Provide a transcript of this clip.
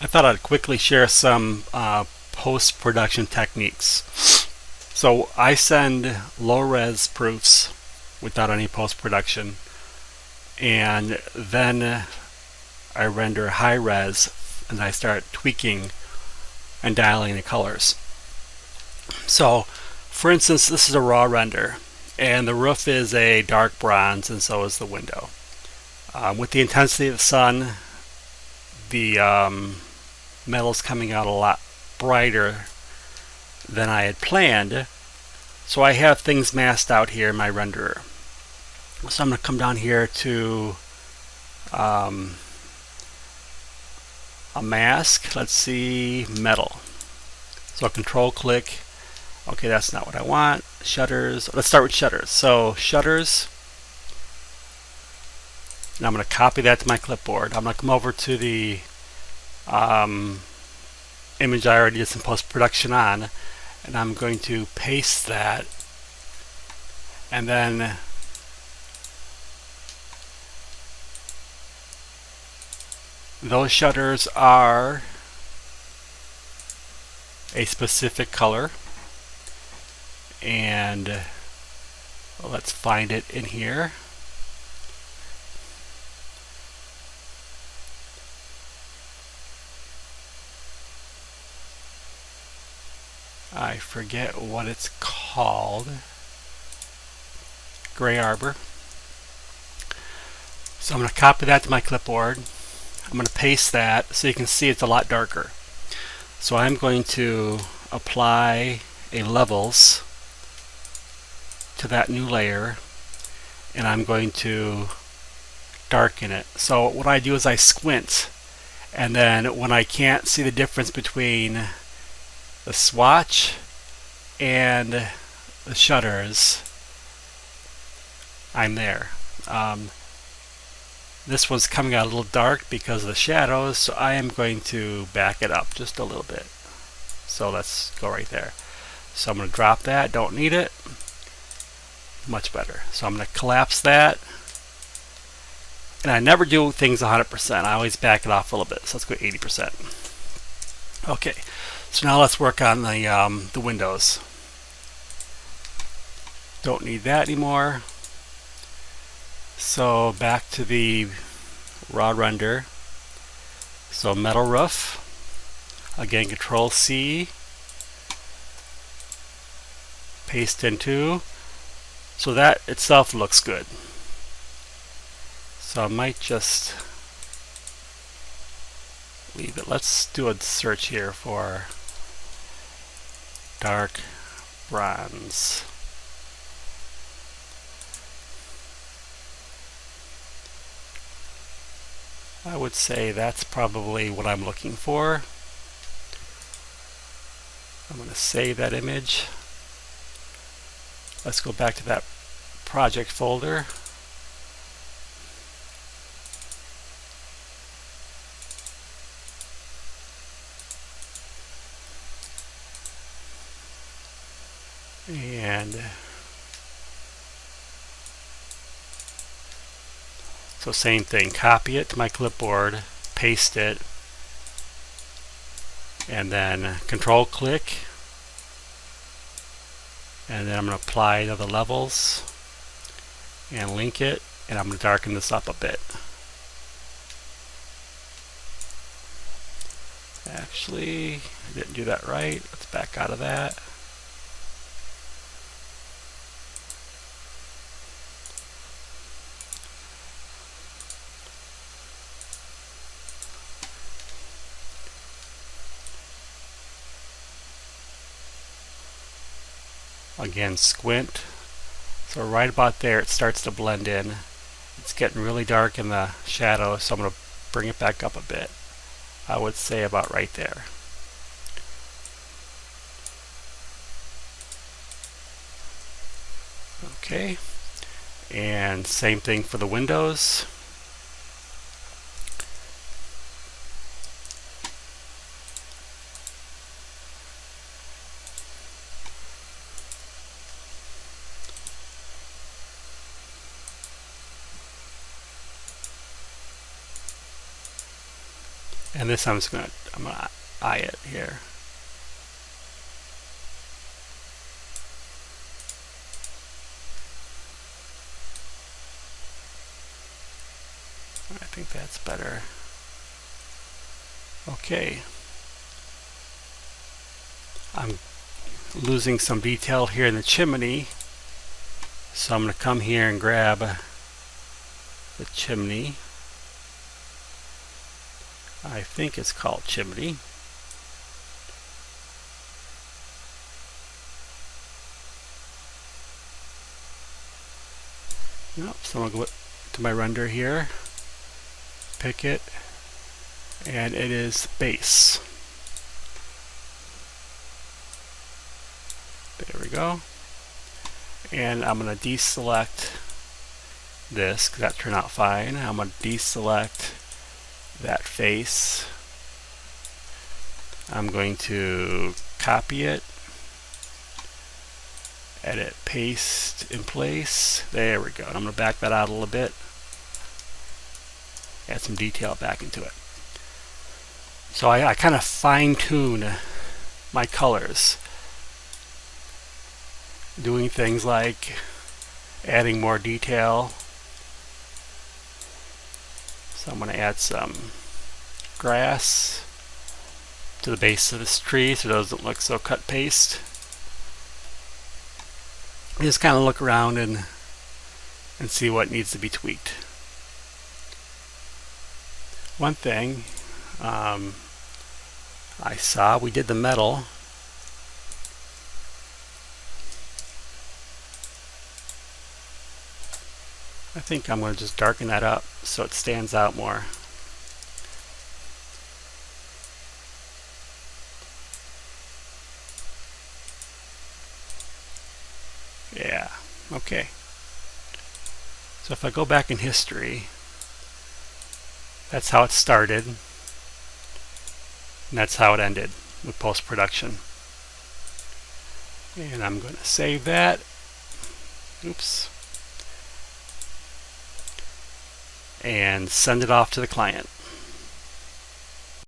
I thought I'd quickly share some post-production techniques. So I send low-res proofs without any post-production, and then I render high-res and I start tweaking and dialing the colors. So for instance, this is a raw render, and the roof is a dark bronze, and so is the window. With the intensity of the sun, the metal's coming out a lot brighter than I had planned, so I have things masked out here in my renderer. So I'm going to come down here to a mask. Let's see, metal. So control click. Okay, that's not what I want. Shutters. Let's start with shutters. So shutters. Now I'm going to copy that to my clipboard. I'm going to come over to the image I already did some post-production on, and I'm going to paste that, and then those shutters are a specific color, and let's find it in here. I forget what it's called. Gray Arbor. So I'm going to copy that to my clipboard. I'm going to paste that so you can see it's a lot darker. So I'm going to apply a levels to that new layer, and I'm going to darken it. So what I do is I squint, and then when I can't see the difference between the swatch and the shutters, I'm there. This one's coming out a little dark because of the shadows, so I am going to back it up just a little bit. So let's go right there. So I'm going to drop that, don't need it. Much better. So I'm going to collapse that. And I never do things 100%. I always back it off a little bit. So let's go 80%. Okay. So now let's work on the windows. Don't need that anymore. So back to the raw render. So metal roof. Again, Control C. Paste into. So that itself looks good. So I might just leave it. Let's do a search here for dark bronze. I would say that's probably what I'm looking for. I'm going to save that image. Let's go back to that project folder. And so same thing, copy it to my clipboard, paste it, and then control click, and then I'm going to apply another levels and link it, and I'm going to darken this up a bit. Actually, I didn't do that right. Let's back out of that. Again, squint. So right about there it starts to blend in. It's getting really dark in the shadow, so I'm going to bring it back up a bit. I would say about right there. Okay, and same thing for the windows. And this I'm gonna eye it here. I think that's better. Okay. I'm losing some detail here in the chimney, so I'm going to come here and grab the chimney. I think it's called chimney. Yep, so I'm going to go to my render here, pick it, and it is base. There we go. And I'm going to deselect this because that turned out fine. I'm going to deselect that face. I'm going to copy it, edit, paste in place. There we go. And I'm going to back that out a little bit, add some detail back into it. So I kind of fine-tune my colors, doing things like adding more detail. So I'm going to add some grass to the base of this tree so it doesn't look so cut paste. Just kind of look around and see what needs to be tweaked. One thing I saw, we did the metal. I think I'm going to just darken that up so it stands out more. Yeah, okay. So if I go back in history, that's how it started, and that's how it ended with post-production. And I'm going to save that. Oops. And send it off to the client.